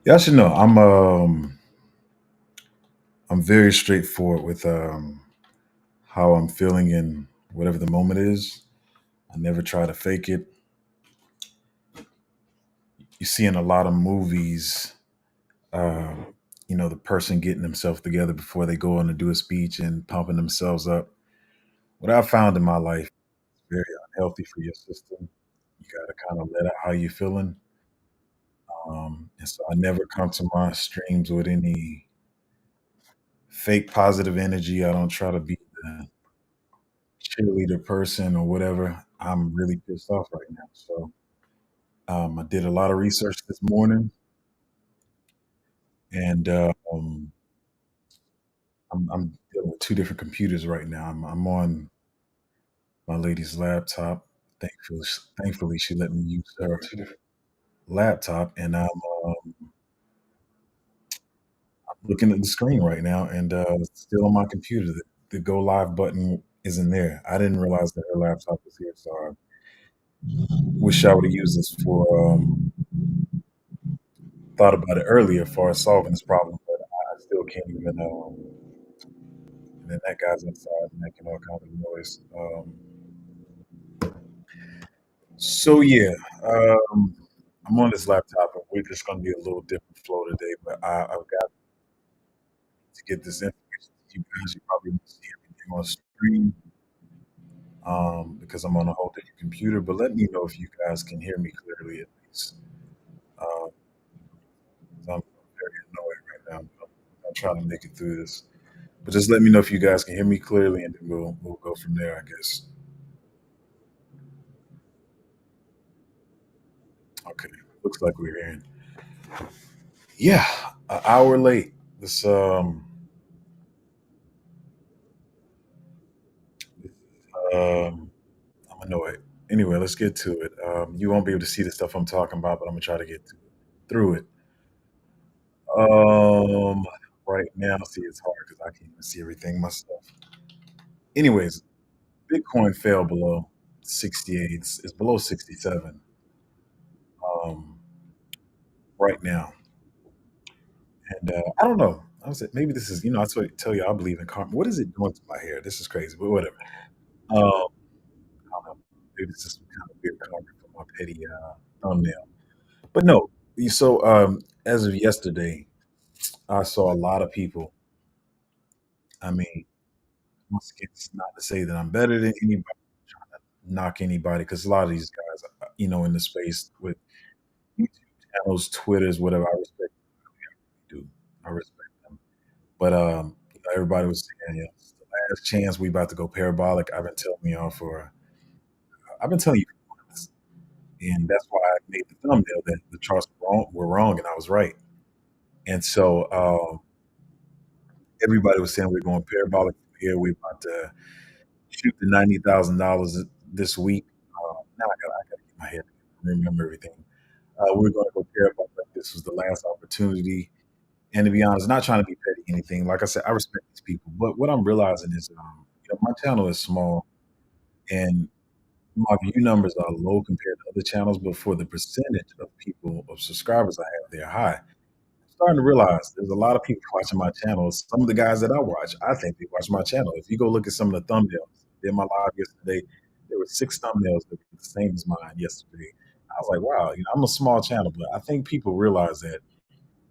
Y'all should know I'm very straightforward with how I'm feeling in whatever the moment is. I never try to fake it. You see in a lot of movies, uh, the person getting themselves together before they go on to do a speech and pumping themselves up. What I found in my life is very unhealthy for your system. You got to kind of let out how you're feeling. And so I never come to my streams with any fake positive energy. I don't try to be the cheerleader person or whatever. I'm really pissed off right now. So I did a lot of research this morning, and I'm dealing with two different computers right now. I'm on my lady's laptop. Thankfully, thankfully, she let me use her laptop, and I'm looking at the screen right now, and it's still on my computer. The go live button isn't there. I didn't realize that her laptop was here, so I wish I would have used this for thought about it earlier as far as solving this problem, but I still can't even. And then that guy's outside making all kind of noise. So yeah, um, I'm on this laptop, and we're just going to be a little different flow today. But I've got to get this information to you guys. You probably won't see everything on screen because I'm on a whole different computer. But let me know if you guys can hear me clearly at least. Um, 'Cause I'm very annoyed right now. But I'm trying to make it through this. But just let me know if you guys can hear me clearly, and then we'll go from there, I guess. Okay, looks like we're in. Yeah, an hour late. This um I'm annoyed. Anyway, let's get to it. You won't be able to see the stuff I'm talking about, but I'm gonna try to get through it. Um, right now, see, it's hard because I can't even see everything myself. Anyways, Bitcoin fell below 68. It's below 67 um, right now, and I don't know. I was maybe this is I tell you I believe in karma. What is it doing to my hair? This is crazy, but whatever. I don't know. Maybe this is some kind of weird karma for my petty thumbnail. But no, as of yesterday, I saw a lot of people. I mean, once again, it's not to say that I'm better than anybody, trying to knock anybody, because a lot of these guys, in the space with YouTube channels, Twitters, whatever, I respect them, do. I respect them. But everybody was saying, it's the last chance we about to go parabolic. I've been telling you for months. And that's why I made the thumbnail that the charts were wrong and I was right. And so everybody was saying we're going parabolic from here. We're about to shoot the $90,000 this week. Now I got to get my head together, remember everything. We're going to go parabolic. This was the last opportunity. And to be honest, not trying to be petty or anything. Like I said, I respect these people. But what I'm realizing is, my channel is small and my view numbers are low compared to other channels. But for the percentage of people, of subscribers I have, they're high. Starting to realize there's a lot of people watching my channel. Some of the guys that I watch, I think they watch my channel. If you go look at some of the thumbnails in my live yesterday, there were 6 thumbnails that were the same as mine yesterday. I was like, wow, I'm a small channel, but I think people realize that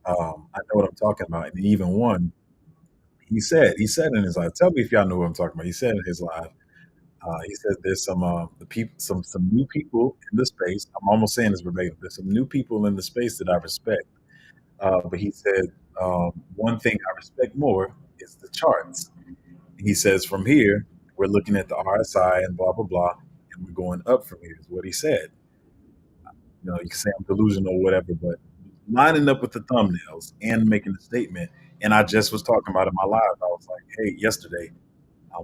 I know what I'm talking about. And even one, he said in his live, tell me if y'all know what I'm talking about. He said in his live, he said there's the people, some new people in the space. I'm almost saying this verbatim. There's some new people in the space that I respect, but he said, one thing I respect more is the charts. He says, from here, we're looking at the RSI and blah, blah, blah, and we're going up from here, is what he said. You can say I'm delusional or whatever, but lining up with the thumbnails and making a statement. And I just was talking about it in my live. I was like, hey, yesterday,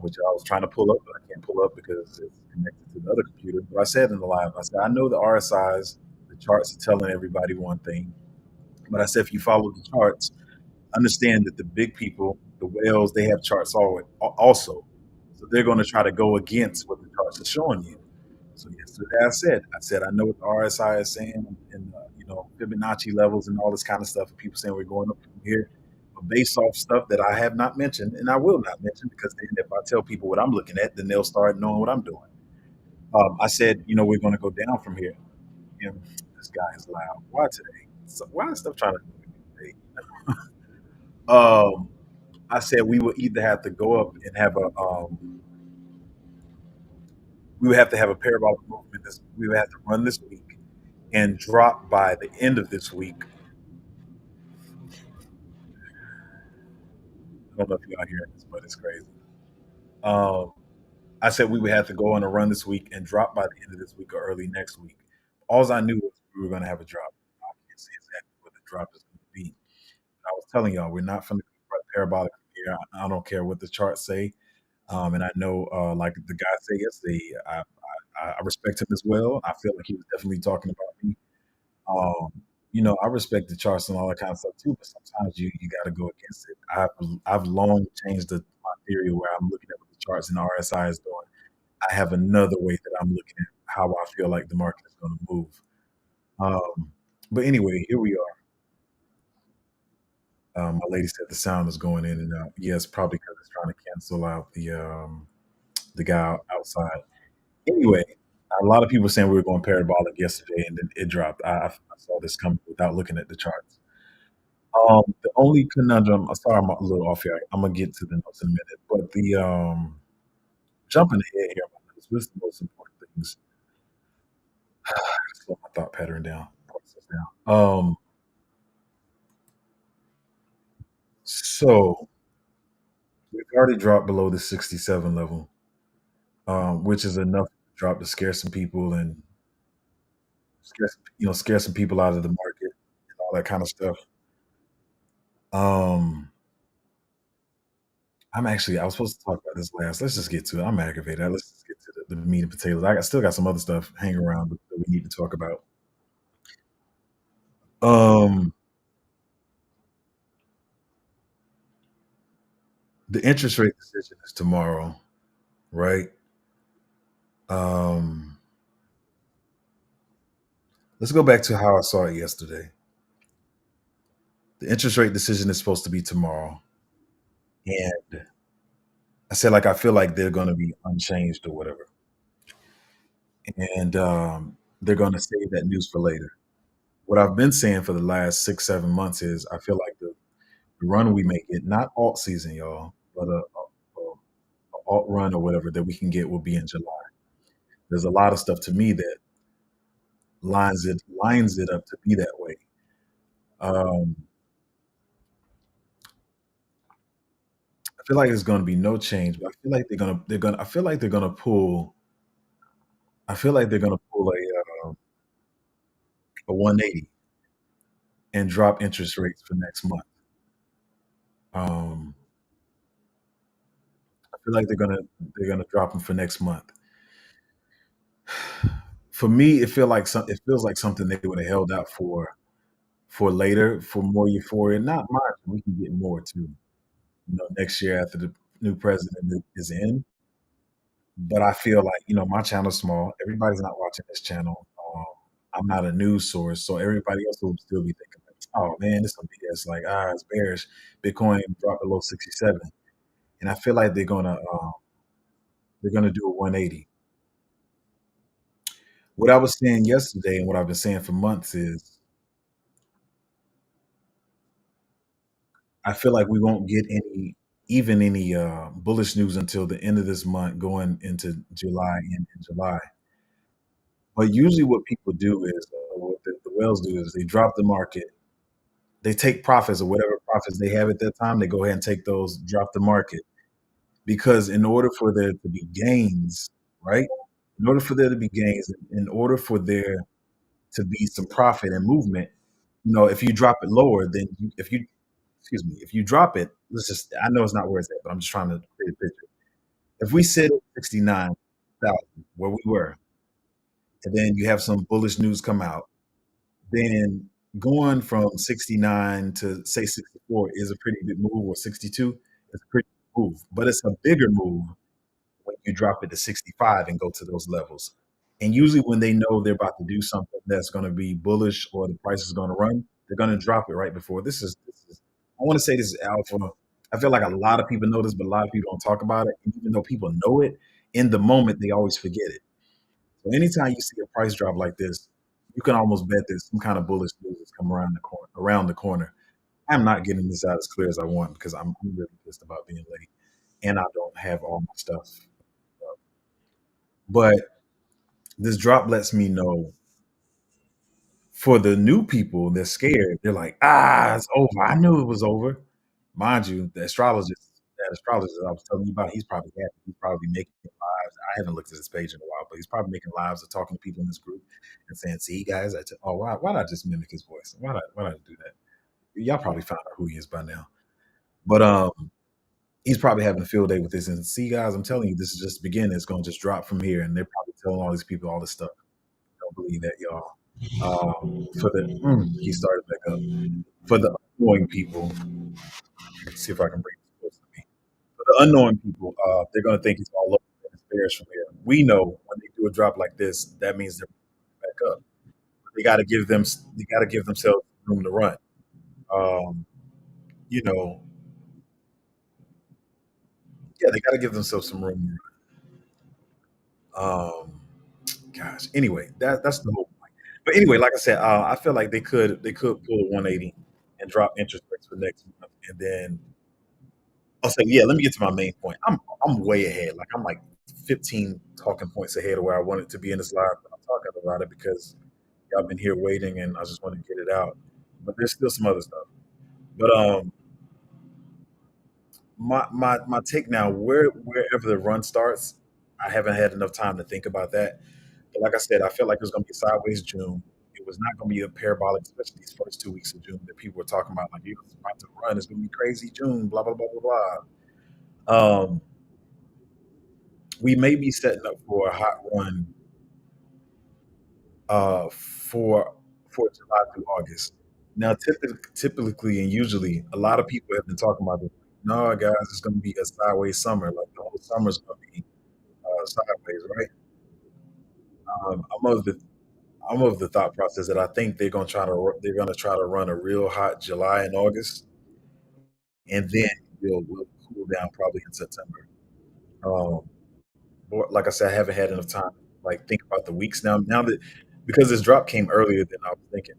which I was trying to pull up, but I can't pull up because it's connected to the other computer. But I said in the live, I said, I know the RSIs, the charts are telling everybody one thing. But I said, if you follow the charts, understand that the big people, the whales, they have charts also. So they're going to try to go against what the charts are showing you. So yesterday I said I know what the RSI is saying and Fibonacci levels and all this kind of stuff. And people saying we're going up from here, but based off stuff that I have not mentioned and I will not mention because then if I tell people what I'm looking at, then they'll start knowing what I'm doing. I said we're going to go down from here. And this guy is loud. Why today? So why is stuff trying to do with me today? Um, I said we will either have to go up and have a we would have to have a parabolic movement. We would have to run this week and drop by the end of this week. I don't know if y'all hearing this, but it's crazy. Um, I said we would have to go on a run this week and drop by the end of this week or early next week. All I knew was we were going to have a drop. I can't say exactly what the drop is going to be. I was telling y'all we're not from the parabolic from here. I don't care what the charts say. And I know, like the guy said yesterday, I respect him as well. I feel like he was definitely talking about me. Um, I respect the charts and all that kind of stuff too, but sometimes you got to go against it. I've long changed my theory where I'm looking at what the charts and RSI is doing. I have another way that I'm looking at how I feel like the market is going to move. But anyway, here we are. My lady said the sound is going in and out. Yes, probably because it's trying to cancel out the guy outside. Anyway, a lot of people saying we were going parabolic yesterday, and then it dropped. I saw this coming without looking at the charts. The only conundrum, sorry, I'm a little off here. I'm gonna get to the notes in a minute, but the jumping ahead here, my notes, what's the most important things? Slow my thought pattern down, process down. So we've already dropped below the 67 level, which is enough to drop to scare some people and scare some people out of the market and all that kind of stuff. Um, I was supposed to talk about this last. Let's just get to it. I'm aggravated. Let's just get to the meat and potatoes. Still got some other stuff hanging around that we need to talk about. Um, the interest rate decision is tomorrow, right? Um, let's go back to how I saw it yesterday. The interest rate decision is supposed to be tomorrow, and I said like I feel like they're going to be unchanged or whatever, and they're going to save that news for later. What I've been saying for the last 6 7 months is I feel like the run we make it, not alt season, y'all, but a alt run or whatever that we can get will be in July. There's a lot of stuff to me that lines it up to be that way. Um, I feel like there's going to be no change, but I feel like I feel like they're gonna pull. I feel like they're gonna pull a 180 and drop interest rates for next month. Um, I feel like they're gonna drop them for next month. For me, it feels like something they would have held out for later, for more euphoria. Not much. We can get more too, next year after the new president is in. But I feel like, my channel's small. Everybody's not watching this channel. I'm not a news source, so everybody else will still be thinking, "Oh man, this is some BS." Like, it's bearish. Bitcoin dropped below 67, and I feel like they're gonna do a 180. What I was saying yesterday, and what I've been saying for months is, I feel like we won't get any bullish news until the end of this month, going into July and in July. But usually, what people do is, what the whales do is, they drop the market, they take profits or whatever profits they have at that time. They go ahead and take those, drop the market, because in order for there to be gains, right? In order for there to be gains, in order for there to be some profit and movement, if you drop it lower, then if you excuse me, if you drop it, I know it's not where it's at, but I'm just trying to create a picture. If we sit at 69,000 where we were, and then you have some bullish news come out, then going from 69 to say 64 is a pretty big move, or 62 is a pretty big move. But it's a bigger move when you drop it to 65 and go to those levels. And usually when they know they're about to do something that's gonna be bullish or the price is gonna run, they're gonna drop it right before. This is I wanna say this is alpha. I feel like a lot of people know this, but a lot of people don't talk about it. And even though people know it, in the moment, they always forget it. So anytime you see a price drop like this, you can almost bet that some kind of bullish news is coming around the corner. I'm not getting this out as clear as I want because I'm really pissed about being late and I don't have all my stuff. But this drop lets me know for the new people that's scared, they're like, "Ah, it's over. I knew it was over." Mind you, the astrologist I was telling you about, he's probably happy. He's probably making lives. I haven't looked at his page in a while, but he's probably making lives of talking to people in this group and saying, "See, guys, oh, why did I just mimic his voice? Why did I do that?" Y'all probably found out who he is by now. But he's probably having a field day with this. And see, guys, I'm telling you, this is just the beginning. It's gonna just drop from here, and they're probably telling all these people all this stuff. Don't believe that, y'all. He started back up. For the unknowing people, let's see if I can bring this close to me. For the unknowing people, they're going to think it's all over and it's bearish from here. We know when they do a drop like this, that means they're back up. They got to give them, they got to give themselves room to run. Um, you know, yeah, they got to give themselves some room. Um, Gosh, anyway, that's the whole point. But anyway, like I said, I feel like they could pull a 180 and drop interest rates for next month, and then I'll say, yeah, let me get to my main point. I'm way ahead. Like I'm like 15 talking points ahead of where I wanted to be in this live. But I'm talking about it because y'all been here waiting, and I just want to get it out. But there's still some other stuff. But my take now, wherever the run starts, I haven't had enough time to think about that. But like I said, I feel like it was going to be sideways June. It was not going to be a parabolic, especially these first 2 weeks of June that people were talking about. Like, it's about to run. It's going to be crazy June, blah, blah, blah, blah, blah. We may be setting up for a hot run for July through August. Now, typically and usually, a lot of people have been talking about this. No, guys, it's going to be a sideways summer. Like the whole summer's going to be sideways, right? Um, I'm of the I'm of the thought process that I think they're going to try to run a real hot July and August, and then we'll cool down probably in September. Um, but like I said, I haven't had enough time to like think about the weeks now. Now that because this drop came earlier than I was thinking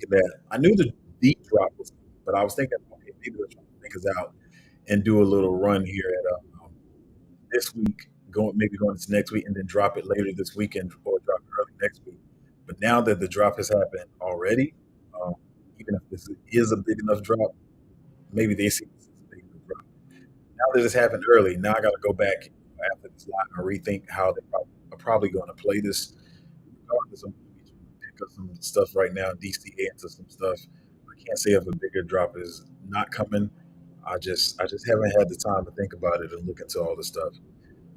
that I knew the deep drop was, but I was thinking, okay, maybe they're trying to think us out and do a little run here at this week, going into next week, and then drop it later this weekend or drop it early next week. But now that the drop has happened already, um, even if this is a big enough drop, maybe they see this as a big enough drop. Now that it's happened early, now I got to go back after this live and rethink how they are probably going to play this. Regardless, I'm going to pick up some stuff right now, DCA into some stuff. I can't say if a bigger drop is not coming. I just haven't had the time to think about it and look into all the stuff.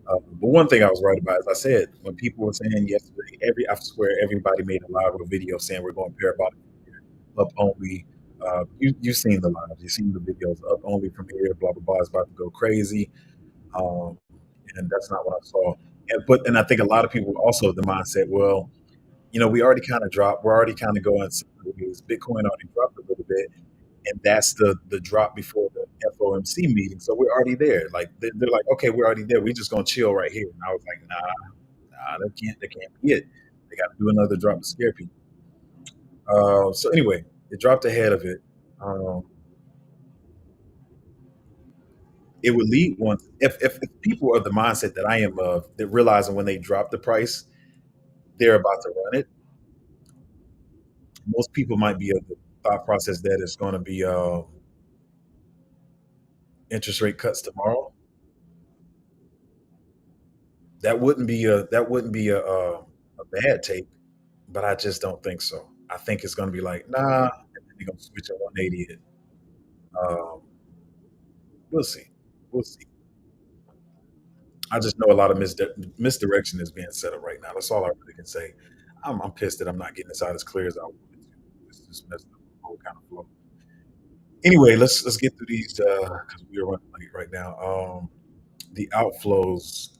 But one thing I was right about, as I said, when people were saying yesterday, I swear everybody made a live or video saying we're going parabolic up only. You've seen the lives, you've seen the videos up only from here, blah blah blah. It's about to go crazy, um, and that's not what I saw. And I think a lot of people also have the mindset, well, we already kind of dropped. We're already kind of going sideways. Bitcoin already dropped a little bit, and that's the drop before the FOMC meeting. So we're already there. Like they're like, okay, we're already there. We're just gonna chill right here. And I was like, nah, that can't be it. They got to do another drop to scare people. So anyway, it dropped ahead of it. Um, it would lead once if people are the mindset that I am of, that realizing when they drop the price, they're about to run it. Most people might be of the thought process that it's going to be interest rate cuts tomorrow. That wouldn't be a bad take, but I just don't think so. I think it's going to be like, nah, and then they're going to switch at 180 it. Um, we'll see. We'll see. I just know a lot of misdirection is being set up right now. That's all I really can say. I'm pissed that I'm not getting this out as clear as I wanted to. It's just messed up the whole kind of flow. Anyway, let's get through these because we are running late right now. The outflows.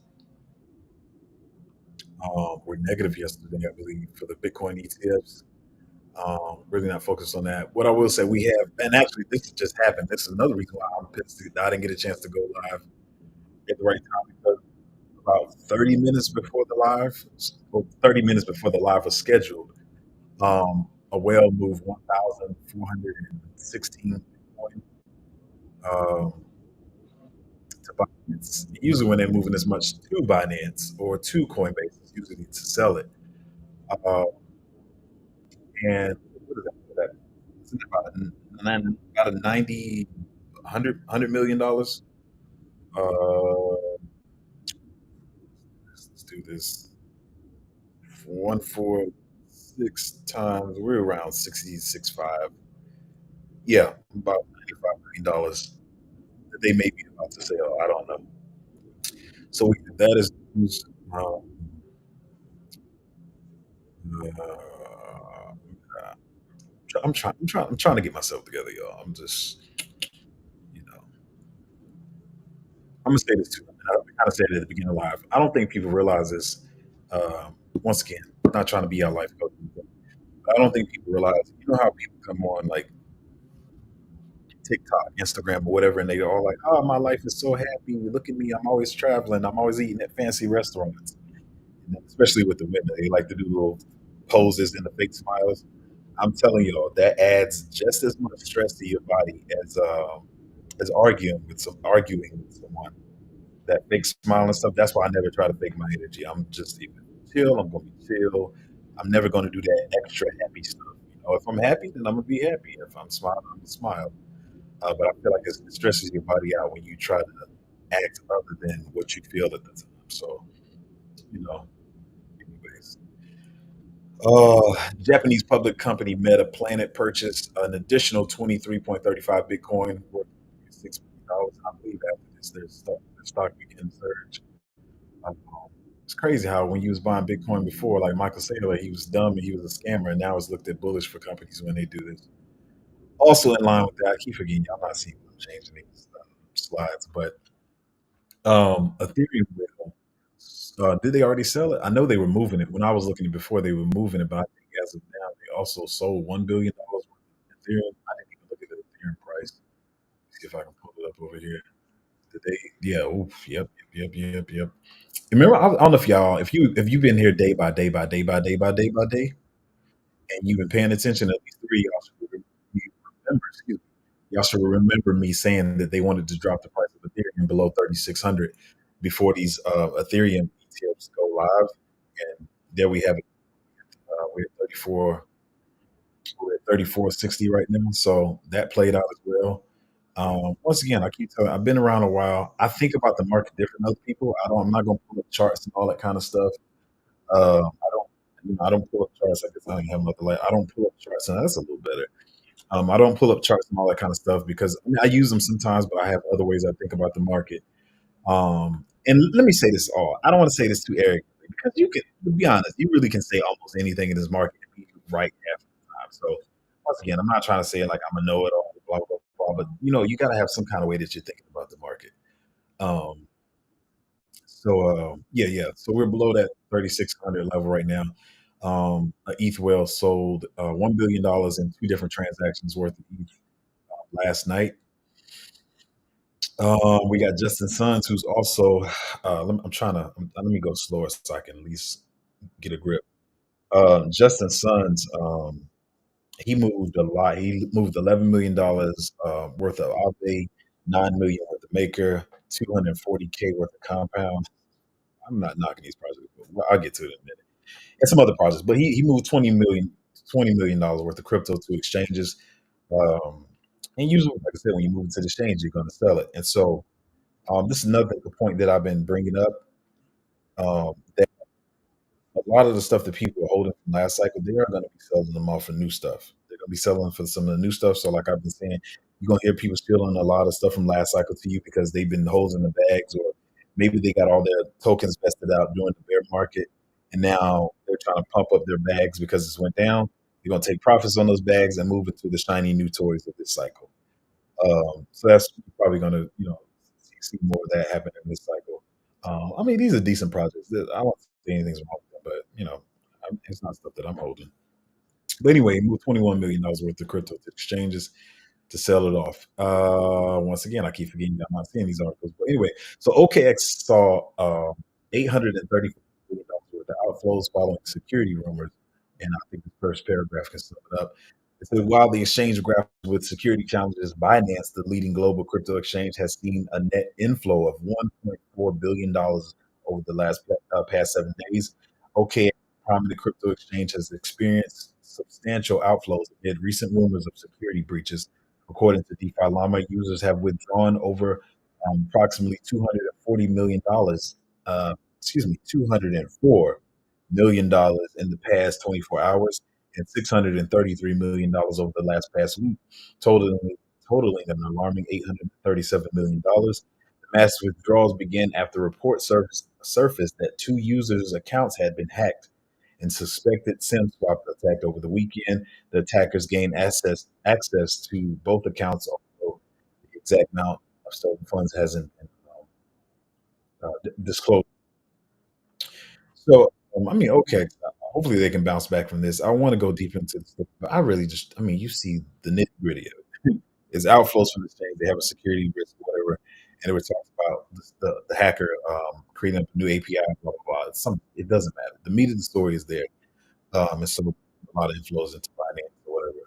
Were negative yesterday, I believe, for the Bitcoin ETFs. Really not focused on that. What I will say, we have, and actually, this just happened. This is another reason why I'm pissed that I didn't get a chance to go live at the right time because about 30 minutes before the live, or 30 minutes before the live was scheduled, a whale moved 1,416 Bitcoin to Binance. Usually, when they're moving as much to Binance or to Coinbase, it's usually to sell it. Uh, and what is that? Isn't it about a 90, 100 million dollars? Let's do this. 146 times, we're around 66.5. Yeah, about $95 million that they may be about to sell. I don't know. So that is news. Um, uh, I'm trying to get myself together, y'all. I'm just, you know, I'm gonna say this too. I kind of said it at the beginning of live. I don't think people realize this. Once again, not trying to be our life coach, but I don't think people realize. You know how people come on like TikTok, Instagram, or whatever, and they all like, "Oh, my life is so happy. Look at me. I'm always traveling. I'm always eating at fancy restaurants." And then especially with the women, they like to do little poses and the fake smiles. I'm telling y'all, that adds just as much stress to your body as arguing with someone. That fake smile and stuff. That's why I never try to fake my energy. I'm just even chill. I'm gonna be chill. I'm never gonna do that extra happy stuff. If I'm happy, then I'm gonna be happy. If I'm smiling, I'm gonna smile. But I feel like it stresses your body out when you try to act other than what you feel at the time. So, you know, anyways. Japanese public company Meta Planet purchased an additional 23.35 Bitcoin worth $6 million. I believe after this, their stock began to surge. Um, it's crazy how when you was buying Bitcoin before, like Michael Saylor, he was dumb and he was a scammer, and now it's looked at bullish for companies when they do this. Also in line with that, I keep forgetting y'all not seeing them changing these slides, but Ethereum will. Did they already sell it? I know they were moving it. When I was looking before, they were moving it, but I think as of now, they also sold $1 billion worth of Ethereum. I didn't even look at the Ethereum price. See if I can pull it up over here. Did they? Yeah. Oof. Yep. Yep. Yep. Yep. Yep. Remember, I don't know if y'all, if you've been here day by day by day by day by day by day, and you've been paying attention, at least three, y'all should remember. Excuse me. Y'all should remember me saying that they wanted to drop the price of Ethereum below 3,600 before these Ethereum ETFs go live. And there we have it. We're at 34. We're at 34.60 right now. So that played out as well. Once again, I keep telling. I've been around a while. I think about the market different than other people. I'm not going to pull up charts and all that kind of stuff. I don't. I don't pull up charts. I guess I don't have another light. I don't pull up charts, and that's a little better. I don't pull up charts and all that kind of stuff because I use them sometimes, but I have other ways I think about the market. And let me say this all. I don't want to say this too arrogantly because you can, to be honest, you really can say almost anything in this market and be right half the time. So once again, I'm not trying to say like I'm a know-it-all, blah blah blah, but you got to have some kind of way that you're thinking about the market. Um, yeah, yeah. So we're below that 3,600 level right now. ETH Well sold $1 billion in two different transactions worth of ETH last night. We got Justin Sons, who's also. I'm trying to. Let me go slower so I can at least get a grip. Justin Sons, he moved a lot. He moved $11 million worth of Aave, 9 million worth of Maker, 240K worth of Compound. I'm not knocking these projects, but I'll get to it in a minute. And some other projects, but he moved $20 million worth of crypto to exchanges. Um, and usually, like I said, when you move into the exchange, you're going to sell it. And so this is another point that I've been bringing up. That a lot of the stuff that people are holding from last cycle, they are going to be selling them off for new stuff. They're going to be selling for some of the new stuff. So, like I've been saying, you're going to hear people stealing a lot of stuff from last cycle to you because they've been holding the bags, or maybe they got all their tokens vested out during the bear market, and now they're trying to pump up their bags because it's went down. You're going to take profits on those bags and move it to the shiny new toys of this cycle. So that's probably going to, see more of that happen in this cycle. I mean, these are decent projects. I don't see anything wrong with but it's not stuff that I'm holding. But anyway, he moved $21 million worth of crypto to exchanges to sell it off. Once again, I keep forgetting I'm not seeing these articles. But anyway, so OKX saw $834 million worth of outflows following security rumors. And I think the first paragraph can sum it up. It says, while the exchange grapples with security challenges, Binance, the leading global crypto exchange, has seen a net inflow of $1.4 billion over the past 7 days. OKX, prominent crypto exchange, has experienced substantial outflows amid recent rumors of security breaches. According to DeFi Llama, users have withdrawn over approximately $240 million, $204 million in the past 24 hours and $633 million over the last past week, totaling, totaling an alarming $837 million. The mass withdrawals began after reports surfaced that two users' accounts had been hacked and suspected SIM swap attack over the weekend. The attackers gained access to both accounts, although the exact amount of stolen funds hasn't been disclosed. So, I mean, okay, hopefully they can bounce back from this. I want to go deep into this, but I really just, I mean, you see the nitty gritty of it. It's outflows from the exchange. They have a security risk, or whatever, and they were talking about the hacker creating a new API, blah blah blah. It doesn't matter. The meat of the story is there. And so a lot of inflows into finance or whatever.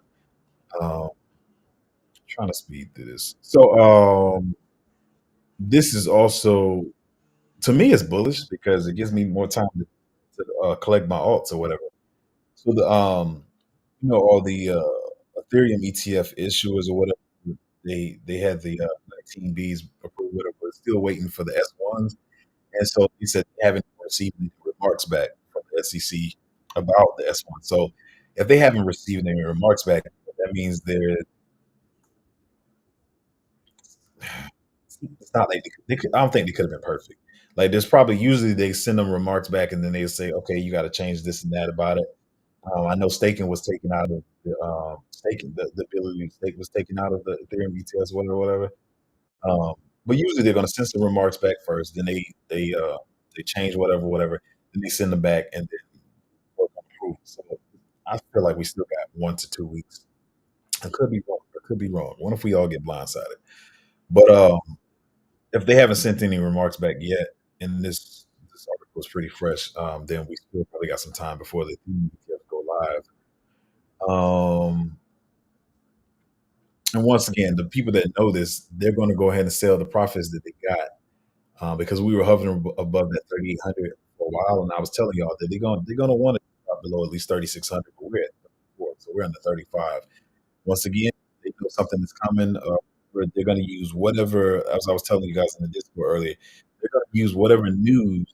Trying to speed through this. So this is also, to me, it's bullish because it gives me more time to collect my alts or whatever. So all the Ethereum ETF issuers or whatever, they had the 19 Bs approved, whatever, but still waiting for the S1s. And so he said they haven't received any remarks back from the SEC about the S1. So if they haven't received any remarks back, that means they're, it's not like I don't think they could have been perfect. Like there's probably usually they send them remarks back and then they say, okay, you got to change this and that about it. I know staking was taken out of the ability to stake was taken out of the Ethereum ETS, whatever. Um, but usually they're going to send some remarks back first, then they change whatever, then they send them back and then work on approval. So I feel like we still got 1 to 2 weeks. I could be wrong. I could be wrong. What if we all get blindsided? But if they haven't sent any remarks back yet, and this article is pretty fresh, then we still probably got some time before the ETFs go live. Um, and once again, the people that know this, they're going to go ahead and sell the profits that they got because we were hovering above that 3,800 for a while, and I was telling y'all that they're gonna want to drop below at least 3,600, but we're at 34, so we're under 35. Once again, they know something is coming. Where they're going to use whatever, as I was telling you guys in the Discord earlier, they're going to use whatever news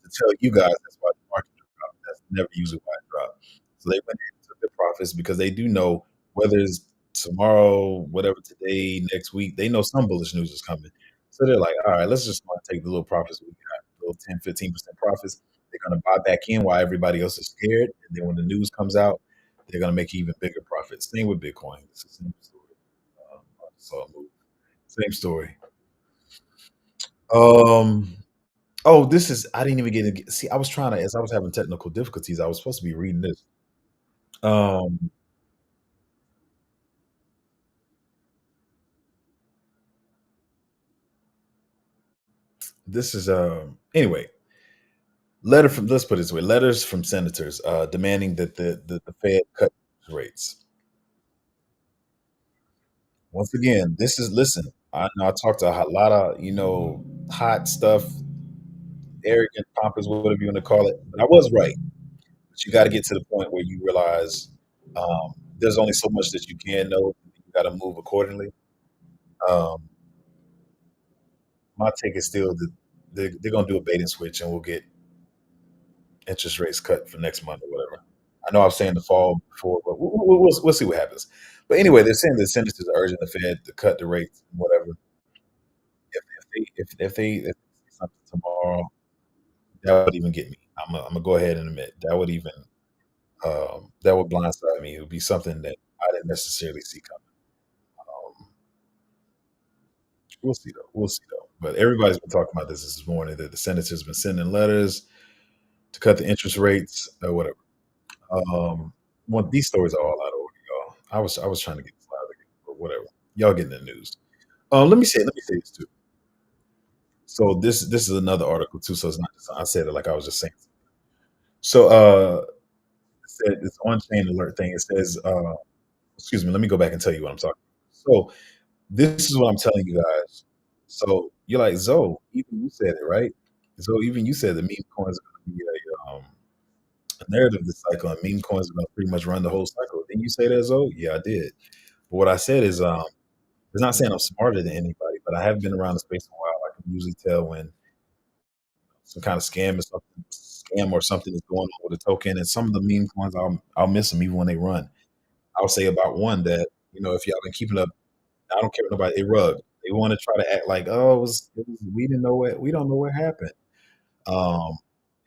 to tell you guys that's why the market dropped. That's never usually why it dropped. So they went in and took their profits because they do know whether it's tomorrow, whatever today, next week, they know some bullish news is coming. So they're like, all right, let's just take the little profits we got, little 10, 15% profits. They're going to buy back in while everybody else is scared. And then when the news comes out, they're going to make even bigger profits. Same with Bitcoin. It's the same story. I saw a move. Same story. Um, Oh, this is I didn't even get to see, I was trying to, as I was having technical difficulties, I was supposed to be reading this. Um, this is, anyway, let's put it this way, letters from senators, demanding that the Fed cut rates. Once again, this is listen, I know I talked to a lot of, hot stuff, arrogant, pompous, whatever you want to call it, but I was right. But you gotta get to the point where you realize, there's only so much that you can know, you gotta move accordingly. Um My take is still that they're going to do a bait and switch, and we'll get interest rates cut for next month or whatever. I know I was saying the fall before, but we'll see what happens. But anyway, they're saying the senators are urging the Fed to cut the rates, whatever. If they say something tomorrow, that would even get me. I'm gonna go ahead and admit that would blindside me. It would be something that I didn't necessarily see coming. Um, we'll see though. We'll see though. But everybody's been talking about this morning that the senators been sending letters to cut the interest rates or whatever. Um, well, these stories are all out of order, y'all. I was trying to get this out of here, but whatever. Y'all getting the news. Let me say this too. So this is another article too. So it's not just I said it like I was just saying. So it said this on chain alert thing. It says excuse me, let me go back and tell you what I'm talking about. So this is what I'm telling you guys. So you're like, Zoe, even you said it, right? So even you said the meme coins are gonna be a narrative this cycle and meme coins are gonna pretty much run the whole cycle. Didn't you say that, Zoe? Yeah, I did. But what I said is it's not saying I'm smarter than anybody, but I have been around the space a while. I can usually tell when some kind of scam or something is going on with a token. And some of the meme coins, I'll miss them even when they run. I'll say about one that if y'all been keeping up, I don't care what nobody. They rug. They want to try to act like, oh, we didn't know what we don't know what happened. Um,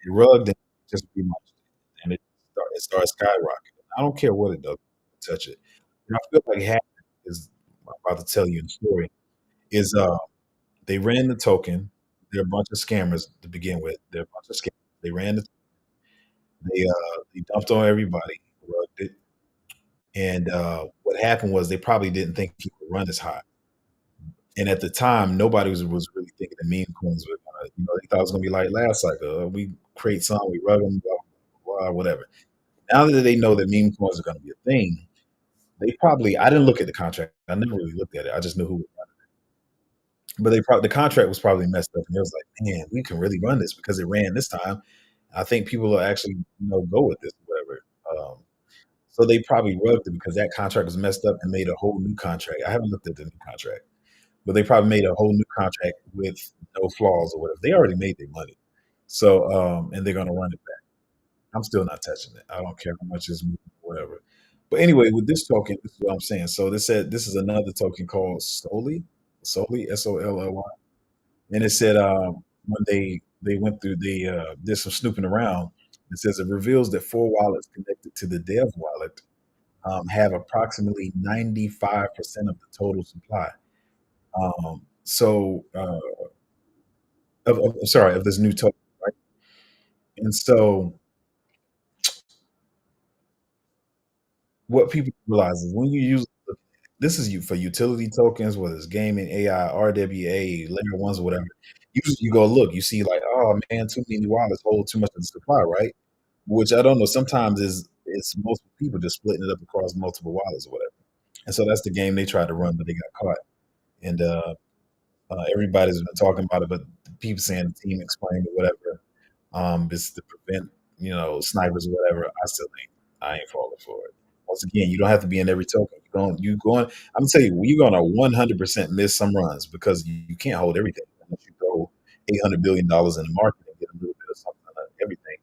it rugged and just pretty much, and it started skyrocketing. I don't care what it does, touch it. And I feel like it happened is I'm about to tell you in the story is they ran the token. They're a bunch of scammers to begin with. They're a bunch of scammers. They ran the they dumped on everybody, rugged it, and what happened was they probably didn't think he would run as high. And at the time, nobody was really thinking the meme coins were gonna, they thought it was gonna be like last cycle. We create some, we rug them, blah, blah, blah, whatever. Now that they know that meme coins are gonna be a thing, they probably I didn't look at the contract. I never really looked at it. I just knew who. But the contract was probably messed up, and it was like, man, we can really run this because it ran this time. I think people will actually, go with this, whatever. So they probably rugged it because that contract was messed up and made a whole new contract. I haven't looked at the new contract, but they probably made a whole new contract with no flaws or whatever. They already made their money, so and they're gonna run it back. I'm still not touching it. I don't care how much it's moving, whatever. But anyway, with this token, this is what I'm saying. So this said this is another token called Soli, SOLLY, and it said when they went through did some snooping around. It says it reveals that four wallets connected to the Dev wallet have approximately 95% of the total supply. So sorry, of this new token, right? And so what people realize is when you use this is you for utility tokens, whether it's gaming, AI, RWA, layer ones, or whatever. Usually you go look, you see like, oh man, too many wallets hold too much of the supply, right? Which I don't know. Sometimes is it's most people just splitting it up across multiple wallets or whatever. And so that's the game they tried to run, but they got caught. And everybody's been talking about it, but people saying the team explained it, whatever. It's to prevent, snipers or whatever. I ain't falling for it. Once again, you don't have to be in every token. I'm gonna tell you, you're gonna 100% miss some runs because you can't hold everything unless you throw $800 billion in the market and get a little bit of something out of everything.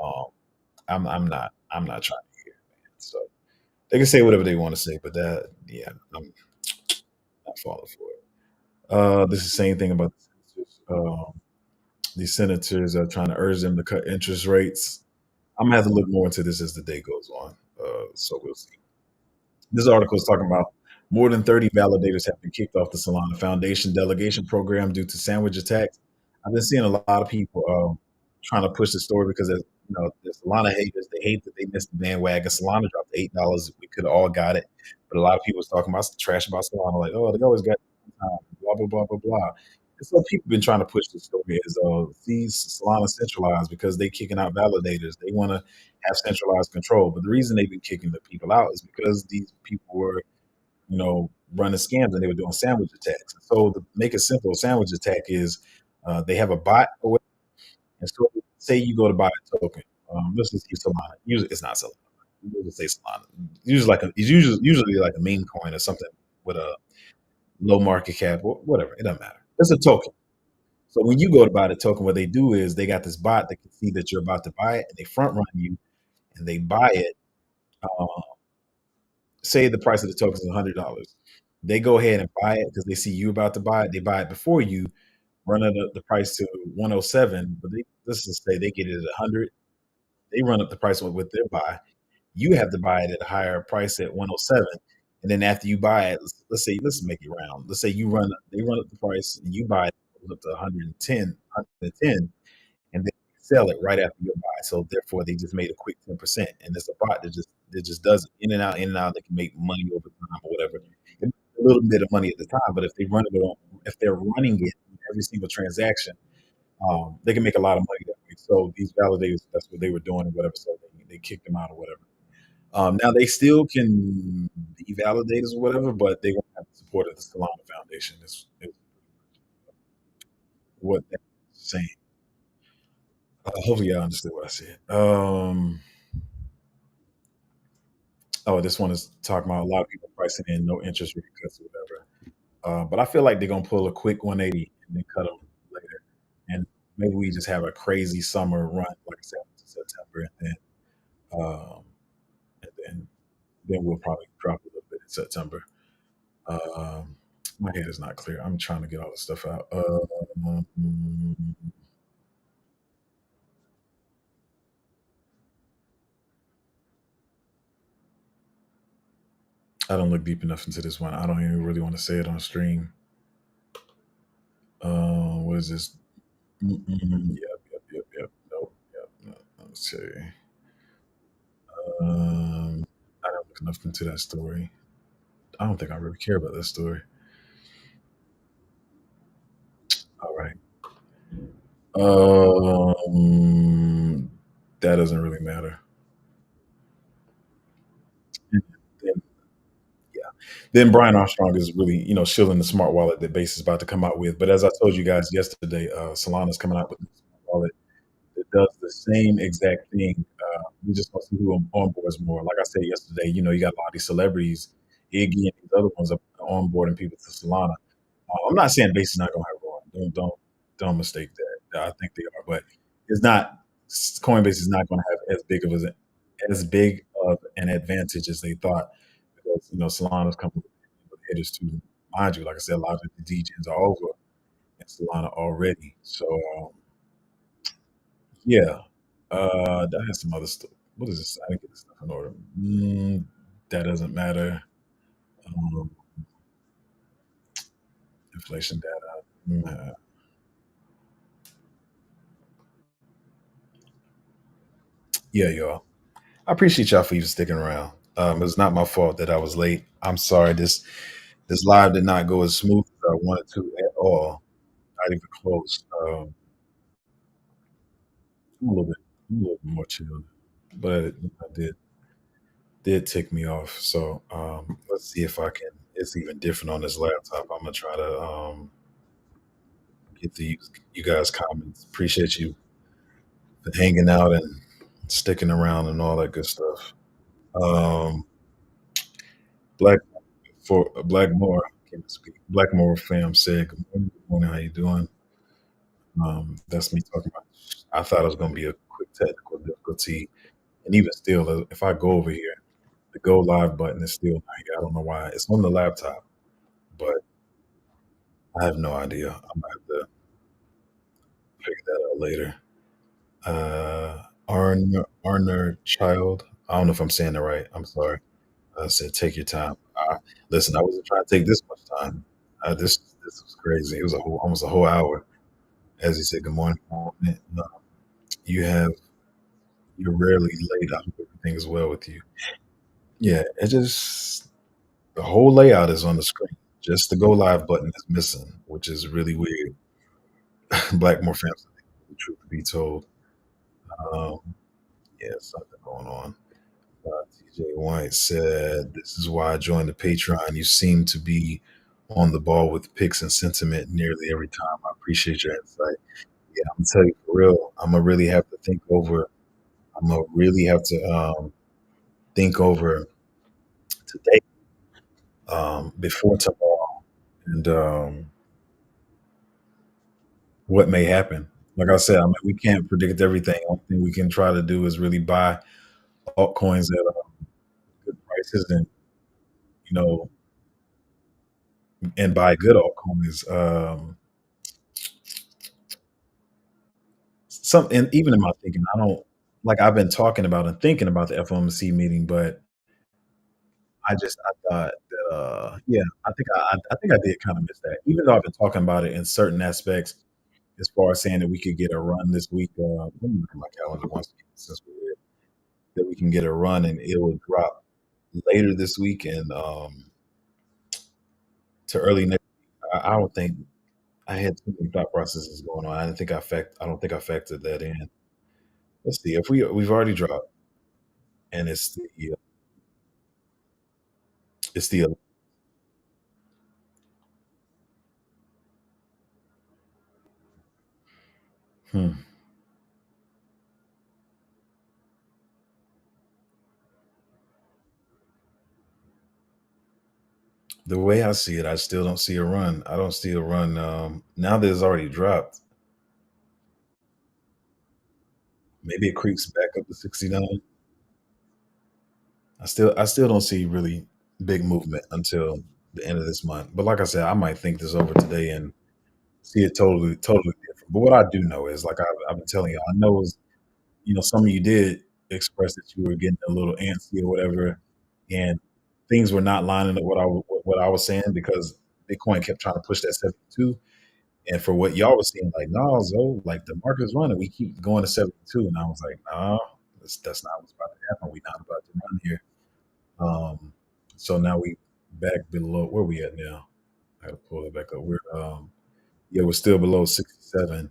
Um, I'm not trying to hear, man. So they can say whatever they want to say, but yeah, I'm not falling for it. This is the same thing about the senators. These senators are trying to urge them to cut interest rates. I'm gonna have to look more into this as the day goes on. So we'll see. This article is talking about more than 30 validators have been kicked off the Solana Foundation delegation program due to sandwich attacks. I've been seeing a lot of people trying to push the story because there's Solana haters. They hate that they missed the bandwagon. Solana dropped $8. We could have all got it, but a lot of people was talking about trash about Solana, like, oh, they always got it, blah blah blah blah blah. And so people been trying to push the story as these Solana centralized because they kicking out validators. They want to have centralized control. But the reason they've been kicking the people out is because these people were, running scams and they were doing sandwich attacks. So to make it simple, a sandwich attack is they have a bot or whatever. And so say you go to buy a token. Let's just use Solana. Usually it's not Solana. You just say Solana. It's usually like a meme coin or something with a low market cap or whatever. It doesn't matter. It's a token. So when you go to buy the token, what they do is they got this bot that can see that you're about to buy it, and they front run you, and they buy it. Uh, Say the price of the token is $100. They go ahead and buy it because they see you about to buy it. They buy it before you, run up the price to 107. But let's just say they get it at 100. They run up the price with their buy. You have to buy it at a higher price at 107. And then after you buy it, let's make it round. Let's say they run up the price and you buy it up to 110, and then sell it right after you buy. So therefore, they just made a quick 10%, and it's a bot that just does it in and out. They can make money over time or whatever. It a little bit of money at the time, but if they're running it every single transaction, they can make a lot of money that way. So these validators, that's what they were doing or whatever. So they kicked them out or whatever. Now they still can be validators or whatever, but they won't have the support of the Solana Foundation. Is what they're saying. Hopefully, y'all understood what I said. Oh, this one is talking about a lot of people pricing in no interest rate cuts or whatever. But I feel like they're gonna pull a quick 180 and then cut them later, and maybe we just have a crazy summer run, like I said, to September, um, and then we'll probably drop a little bit in September. Um, my head is not clear. I'm trying to get all this stuff out. I don't look deep enough into this one. I don't even really want to say it on stream. What is this? Yep, yep, yep, yep. Nope, yep. No, let's see. I don't look enough into that story. I don't think I really care about that story. All right. That doesn't really matter. Then, yeah. Then Brian Armstrong is really, shilling the smart wallet that Base is about to come out with. But as I told you guys yesterday, Solana's coming out with a smart wallet that does the same exact thing. We just want to see who onboards more. Like I said yesterday, you got a lot of these celebrities, Iggy and these other ones are onboarding people to Solana. I'm not saying Base is not going to have Roy. Don't mistake that. I think they are, but it's not. Coinbase is not going to have as big of an advantage as they thought because Solana's coming with hitters too. Mind you, like I said, a lot of the DJs are over in Solana already. So yeah, that has some other stuff. What is this? I didn't get this stuff in order. That doesn't matter. Um, inflation data. Yeah, y'all. I appreciate y'all for even sticking around. It's not my fault that I was late. I'm sorry. This live did not go as smooth as I wanted to at all. Not even close. I'm a little bit more chill, but I did tick me off. So let's see if I can. It's even different on this laptop. I'm gonna try to get to you guys' comments. Appreciate you for hanging out and sticking around and all that good stuff. Um, Black for Blackmore, I can't speak. Blackmore fam said, Good morning, how you doing?" That's me talking about. I thought it was going to be a quick technical difficulty, and even still, if I go over here, the go live button is still not here. I don't know why. It's on the laptop, but I have no idea. I'm gonna have to figure that out later. Arner Child. I don't know if I'm saying it right. I'm sorry. I said, take your time. Listen, I wasn't trying to take this much time. This was crazy. It was almost a whole hour. As he said, good morning. You have you're rarely late. I hope everything is well with you. Yeah, it just the whole layout is on the screen. Just the go live button is missing, which is really weird. Blackmore fans, the truth to be told. Um, yeah, something going on. TJ White said, "This is why I joined the Patreon. You seem to be on the ball with picks and sentiment nearly every time. I appreciate your insight." Yeah, I'm gonna tell you for real. I'm gonna really have to think over. I'm gonna really have to think over today, before tomorrow, and what may happen. Like I said, I mean, we can't predict everything. One thing we can try to do is really buy altcoins at good prices, and you know, and buy good altcoins. Some and even in my thinking, I don't like I've been talking about and thinking about the FOMC meeting, but I thought that yeah, I think I did kind of miss that. Even though I've been talking about it in certain aspects, as far as saying that we could get a run this week. Let me look at my calendar once again since we're here, that we can get a run and it will drop later this week and to early next. I don't think I had too many thought processes going on. I didn't think I don't think I factored that in. Let's see if we've already dropped and it's the hmm, the way I see it. I still don't see a run. I don't see a run now that it's already dropped. Maybe it creeps back up to 69. I still don't see really big movement until the end of this month. But like I said, I might think this over today and see it totally different. But what I do know is, like I've been telling you, I know is, some of you did express that you were getting a little antsy or whatever, and things were not lining up what I was saying because Bitcoin kept trying to push that 72. And for what y'all was saying, like, no, Zo, like the market's running, we keep going to 72. And I was like, no, that's not what's about to happen. We're not about to run here. Um, so now we back below where we at now. I gotta pull it back up. Yeah, we're still below 67.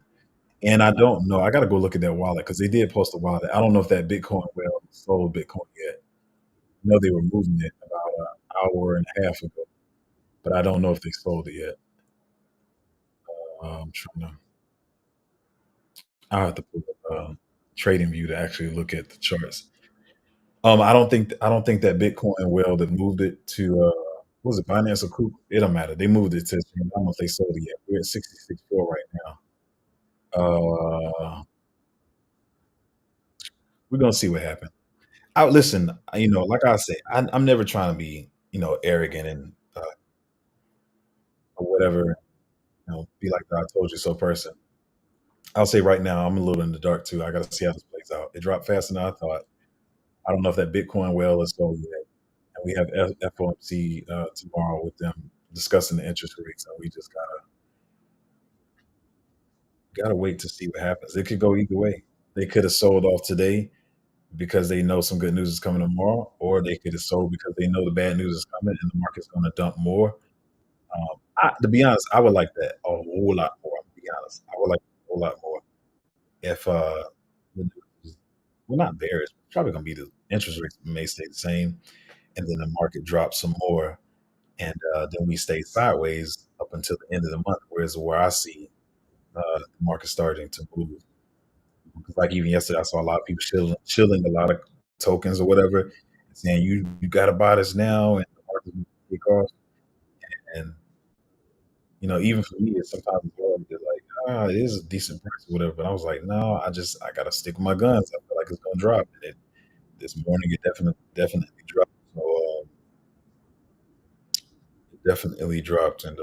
And I don't know. I gotta go look at that wallet because they did post a wallet. I don't know if that Bitcoin well sold Bitcoin yet. I know they were moving it about an hour and a half ago, but I don't know if they sold it yet. I'm trying to. I'll have to pull up Trading View to actually look at the charts. I don't think that Bitcoin well that moved it to what was it, Binance or Coop? It don't matter. They moved it to, I don't know if they sold it yet. We're at 66.4 right now. We're gonna see what happens. I listen, like I say, I'm never trying to be, arrogant and or whatever, be like the I told you so person. I'll say right now, I'm a little in the dark too. I gotta see how this plays out. It dropped faster than I thought. I don't know if that Bitcoin well is sold yet. And we have FOMC tomorrow with them discussing the interest rates, and we just gotta wait to see what happens. It could go either way. They could have sold off today because they know some good news is coming tomorrow, or they could have sold because they know the bad news is coming and the market's going to dump more. To be honest, I would like that a whole lot more. To be honest, I would like a whole lot more if the news is, well, not bearish. It's probably going to be the interest rates may stay the same, and then the market drops some more, and then we stay sideways up until the end of the month. Whereas where I see the market starting to move. Because like even yesterday, I saw a lot of people shilling a lot of tokens or whatever, saying you got to buy this now, and the market will take off. And even for me, it's sometimes it's hard to like, it is a decent price or whatever. But I was like, no, I gotta stick with my guns. I feel like it's gonna drop. And this morning, it definitely dropped. So it definitely dropped, and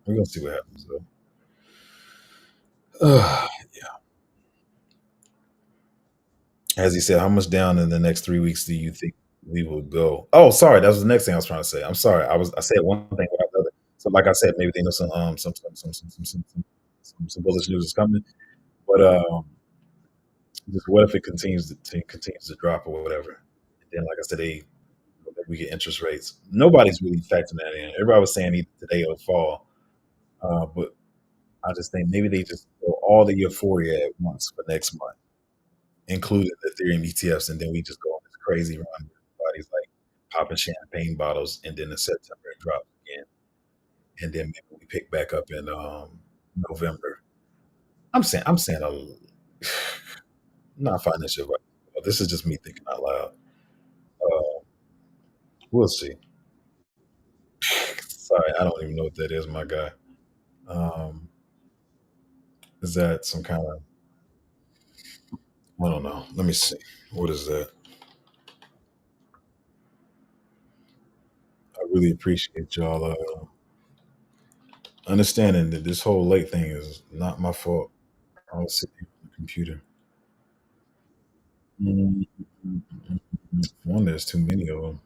we're gonna see what happens. Though. As he said, how much down in the next 3 weeks do you think we will go? Oh, sorry, that was the next thing I was trying to say. I'm sorry. I said one thing without the other. So, like I said, maybe they know some bullish news is coming. But just what if it continues to drop or whatever? And then, like I said, we get interest rates. Nobody's really factoring that in. Everybody was saying either today or fall. But I just think maybe they just throw all the euphoria at once for next month, including the Ethereum ETFs, and then we just go on this crazy run. Everybody's like popping champagne bottles, and then in September it drops again, and then maybe we pick back up in November. I'm saying not financial advice. This is just me thinking out loud. Uh, we'll see. Sorry, I don't even know what that is, my guy. Um, is that some kind of, I don't know. Let me see. What is that? I really appreciate y'all understanding that this whole late thing is not my fault. I was sitting on the computer. Mm, one, there's too many of them.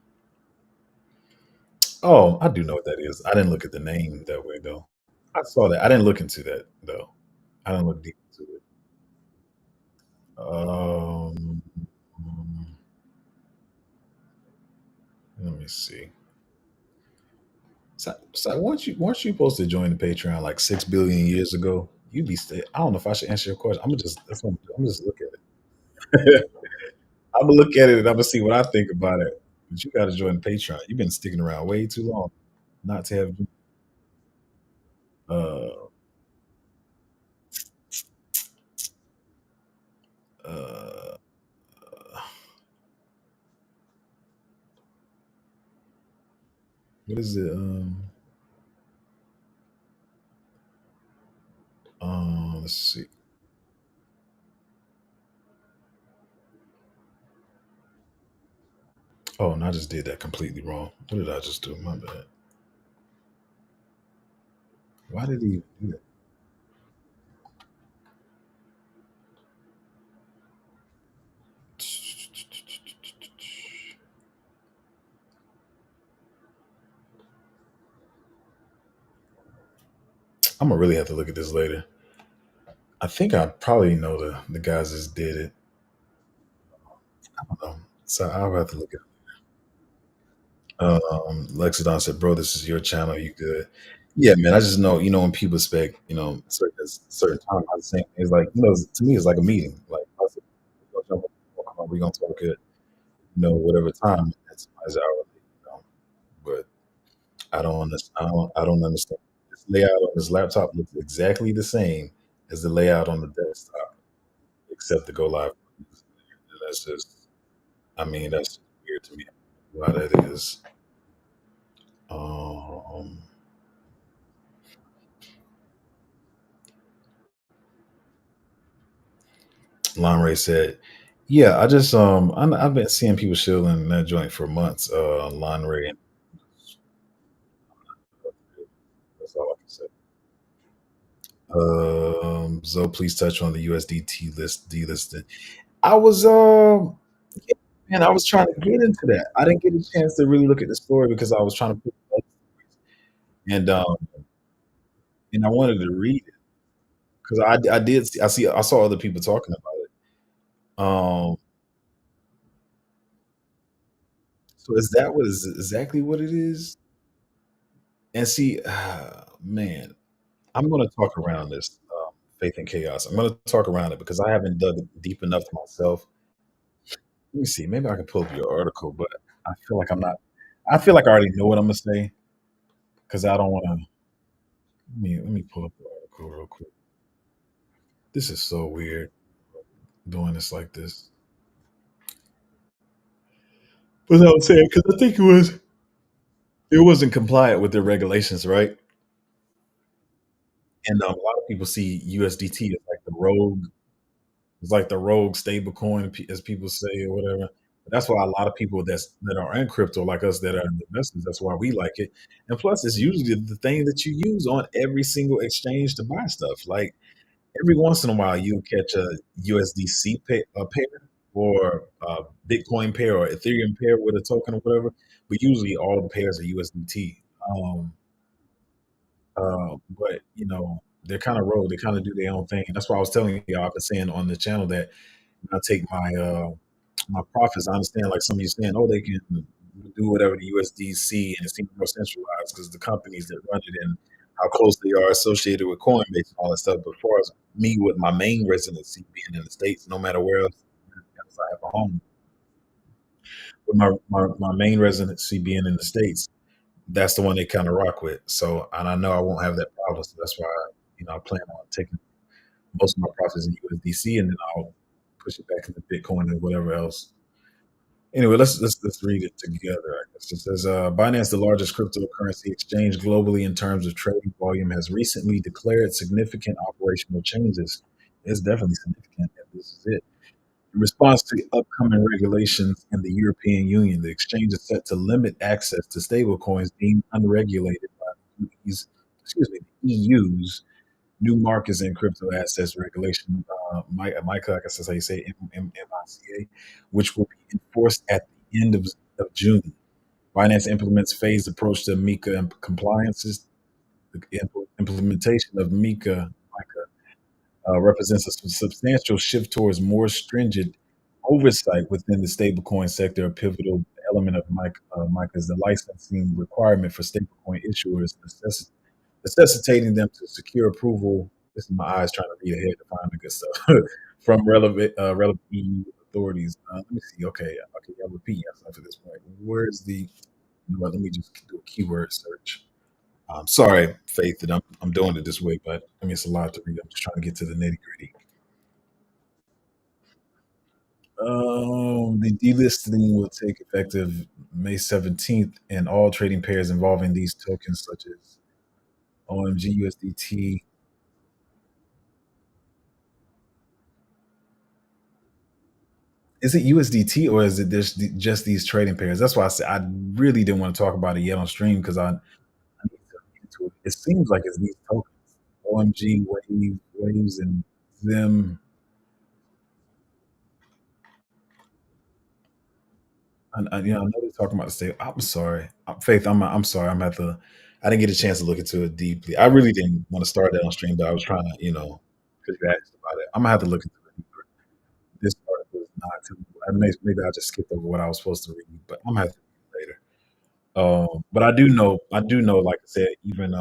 Oh, I do know what that is. I didn't look at the name that way though. I saw that. I didn't look into that though. I didn't look deep into it. Um, let me see. So weren't you supposed to join the Patreon like 6 billion years ago? You'd be stay. I don't know if I should answer your question. I'm gonna just that's what I'm just look at it. I'm gonna look at it and I'm gonna see what I think about it. But you got to join the Patreon. You've been sticking around way too long not to have. Uh, uh, what is it? Let's see. Oh, and I just did that completely wrong. What did I just do? My bad. Why did he do that? I'm gonna really have to look at this later. I think I probably know the guys that did it. So I'll have to look at it. Lexidon said, "Bro, this is your channel. You good?" Yeah, man. I just know, when people expect, certain time. I was saying it's like, to me, it's like a meeting. Like, I said, we're gonna jump on, come on, we're gonna talk at, whatever time. That's somebody's hourly, But I don't understand. This layout on this laptop looks exactly the same as the layout on the desktop, except the go live. That's just, I mean, that's weird to me. Why that is. Um, Lon Ray said, "Yeah, I've been seeing people shilling that joint for months." Lon Ray, and that's all I can say. So please touch on the USDT list delisting. I was yeah, man, I was trying to get into that. I didn't get a chance to really look at the story because I was trying to put and I wanted to read it because I did I saw other people talking about it. So is that what is exactly what it is? And see, man, I'm gonna talk around this, faith and chaos. I'm gonna talk around it because I haven't dug deep enough myself. Let me see, maybe I can pull up your article, but I feel like I'm not. I feel like I already know what I'm gonna say because I don't want to. Let me pull up the article real quick. This is so weird doing this like this. But I was saying because I think it wasn't compliant with their regulations, right? And a lot of people see USDT as like the rogue. It's like the rogue stable coin, as people say, or whatever. But that's why a lot of people that are in crypto, like us, that are investors, that's why we like it. And plus, it's usually the thing that you use on every single exchange to buy stuff. Like every once in a while, you'll catch a USDC pair or a Bitcoin pair or Ethereum pair with a token or whatever. But usually, all the pairs are USDT. Um, but they're kind of rogue. They kind of do their own thing. And that's why I was telling y'all, I've been saying on the channel that I take my profits. I understand, like some of you saying, oh, they can do whatever the USDC, and it seems more centralized because the companies that run it and how close they are associated with Coinbase and all that stuff. But as far as me, with my main residency being in the states, no matter where else I have a home, with my main residency being in the states, that's the one they kind of rock with. So, and I know I won't have that problem. So that's why I plan on taking most of my profits in USDC, and then I'll push it back into Bitcoin and whatever else. Anyway, let's read it together. I guess it says, Binance, the largest cryptocurrency exchange globally in terms of trading volume, has recently declared significant operational changes. It's definitely significant, and this is it. In response to upcoming regulations in the European Union, the exchange is set to limit access to stablecoins deemed unregulated by the EU's new markets in crypto assets regulation, MICA, I guess that's how you say it, MICA, which will be enforced at the end of June. Binance implements phased approach to MiCA compliances. The implementation of MiCA represents a substantial shift towards more stringent oversight within the stablecoin sector. A pivotal element of MiCA is the licensing requirement for stablecoin issuers, necessitating them to secure approval. This is my eyes trying to read ahead to find the good stuff from relevant EU authorities. Let me see. Okay, I'll repeat myself at this point. Where's the? You know what, let me just do a keyword search. Sorry, Faith, that I'm doing it this way, but I mean it's a lot to read. I'm just trying to get to the nitty gritty. The delisting will take effective May 17th, and all trading pairs involving these tokens, such as OMG USDT. Is it USDT or is it just these trading pairs? That's why I said I really didn't want to talk about it yet on stream because I need to get into it. It seems like it's these tokens, OMG, Waves, and them. I know they're talking about the state. I'm sorry, Faith. I'm sorry. I'm at the. I didn't get a chance to look into it deeply. I really didn't want to start that on stream, but I was trying to, because you asked about it. I'm gonna have to look into it deeper. This article is not too. Maybe I just skipped over what I was supposed to read, but I'm gonna have to read it later. But I do know, like I said, even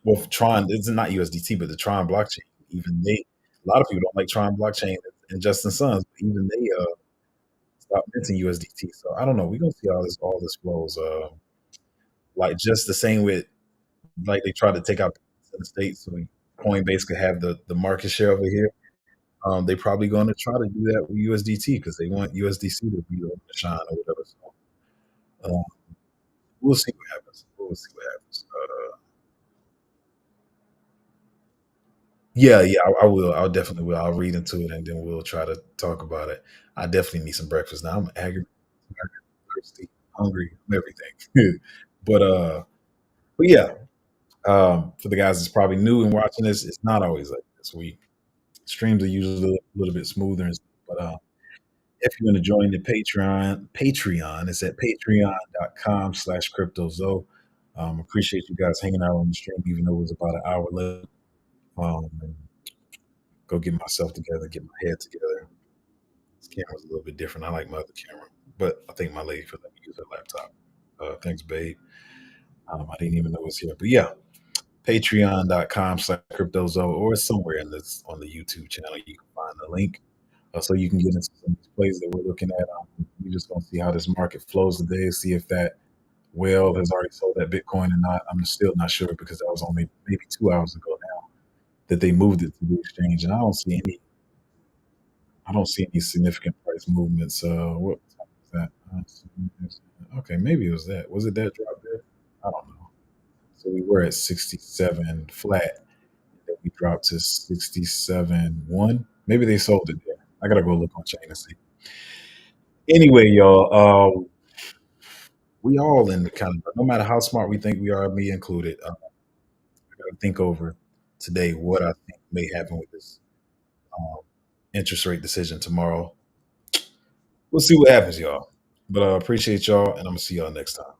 well, Tron. It's not USDT, but the Tron blockchain. Even they, a lot of people don't like Tron blockchain and Justin Sons. But even they stop minting USDT. So I don't know. We're gonna see how this flows. Like just the same with like they tried to take out the states so Coinbase could have the market share over here. They probably going to try to do that with USDT because they want USDC to be the shine or whatever. So um, we'll see what happens. We'll see what happens. Yeah, yeah, I will. I'll definitely will. I'll read into it and then we'll try to talk about it. I definitely need some breakfast now. I'm thirsty, hungry, everything. but uh, but yeah, for the guys that's probably new and watching this, it's not always like this. We streams are usually a little bit smoother, but if you want to join the Patreon, it's at patreon.com/cryptozo. Appreciate you guys hanging out on the stream, even though it was about an hour late. And go get myself together, get my head together. This camera's a little bit different. I like my other camera, but I think my lady for let me use her laptop. Thanks, babe. I didn't even know it was here, but yeah, patreon.com/cryptozo, or it's somewhere in this on the YouTube channel. You can find the link. So you can get into some of these plays that we're looking at. We're just going to see how this market flows today, see if that whale has already sold that Bitcoin or not. I'm still not sure because that was only maybe 2 hours ago now that they moved it to the exchange, and I don't see any significant price movements. What time was that? Okay, maybe it was that. Was it that drop there? I don't know. So we were at 67 flat, then we dropped to 67.1. Maybe they sold it there. I gotta go look on chain and see. Anyway, y'all, we all in the kind of no matter how smart we think we are, me included. I gotta think over today what I think may happen with this um, interest rate decision tomorrow. We'll see what happens, y'all. But I appreciate y'all, and I'm gonna see y'all next time.